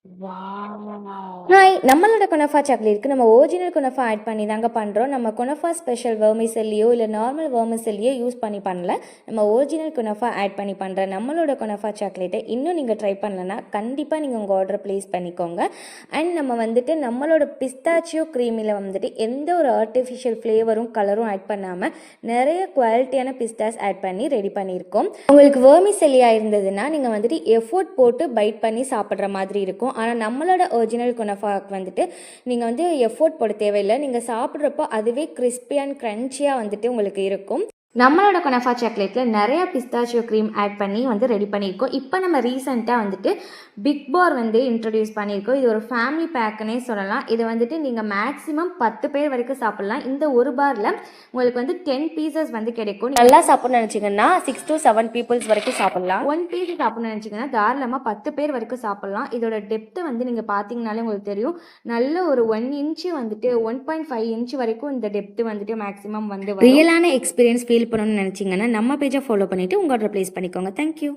Wow! Hi! நம்மளோட குனஃபா சாக்லேட்க்கு நம்ம original குனஃபா add பண்ணி தாங்க பண்ணுறோம். நம்ம குனஃபா ஸ்பெஷல் வெர்மிசெல்லியோ இல்லை நார்மல் வெர்மிசெல்லியோ யூஸ் பண்ணி பண்ணல. நம்ம ஒரிஜினல் குனஃபா ஆட் பண்ணி பண்ணுற நம்மளோட குனஃபா சாக்லேட்டை இன்னும் நீங்கள் ட்ரை பண்ணலன்னா கண்டிப்பாக நீங்கள் உங்கள் ஆர்டரை ப்ளேஸ் பண்ணிக்கோங்க. அண்ட் நம்ம வந்துட்டு நம்மளோட பிஸ்தாச்சியோ க்ரீமில் வந்துட்டு எந்த ஒரு ஆர்டிஃபிஷியல் ஃப்ளேவரும் கலரும் ஆட் பண்ணாமல் நிறைய குவாலிட்டியான பிஸ்தாஸ் ஆட் பண்ணி ரெடி பண்ணியிருக்கோம். உங்களுக்கு வெர்மிசெல்லியாக இருந்ததுன்னா நீங்கள் வந்துட்டு எஃபோர்ட் போட்டு பைட் பண்ணி சாப்பிட்ற மாதிரி இருக்கும். ஆனால் நம்மளோட ஒரிஜினல் குனஃபாக்கு வந்துட்டு நீங்கள் வந்து எஃபோர்ட் போட தேவையில்லை. நீங்கள் சாப்பிட்றப்போ அதுவே கிறிஸ்பி அண்ட் க்ரன்ச்சியாக வந்துட்டு உங்களுக்கு இருக்கும். நம்மளோட குனஃபா சாக்லேட்டில் நிறையா பிஸ்தாச்சியோ க்ரீம் ஆட் பண்ணி வந்து ரெடி பண்ணியிருக்கோம். இப்போ நம்ம ரீசெண்டாக வந்துட்டு பிக் பார் வந்து இன்ட்ரடியூஸ் பண்ணியிருக்கோம். இது ஒரு ஃபேமிலி பேக்குன்னே சொல்லலாம். இது வந்துட்டு நீங்கள் மேக்ஸிமம் 10 பேர் வரைக்கும் சாப்பிட்லாம். இந்த ஒரு பாரில் உங்களுக்கு வந்து 10 பீசஸ் வந்து கிடைக்கும். நல்லா சாப்பிட்ணும்னு நினச்சிங்கன்னா 6 to 7 பீப்புள்ஸ் வரைக்கும் சாப்பிட்லாம். 1 பீஸ் சாப்பிட்ணும்னு நினச்சிங்கன்னா தாராளமாக 10 பேர் வரைக்கும் சாப்பிட்லாம். இதோட டெப்த்து வந்து நீங்கள் பார்த்தீங்கனாலே உங்களுக்கு தெரியும். நல்ல ஒரு 1 இன்ச்சு வந்துட்டு 1.5 இன்ச் வரைக்கும் இந்த டெப்த்து வந்துட்டு மேக்ஸிமம் வந்து ரியலான எக்ஸ்பீரியன்ஸ் ஃபீல் பண்ணணும்னு நினச்சிங்கன்னா நம்ம பேஜை ஃபாலோ பண்ணிவிட்டு உங்கள் ஆர்டர் ப்ளேஸ் பண்ணிக்கோங்க. தேங்க்யூ.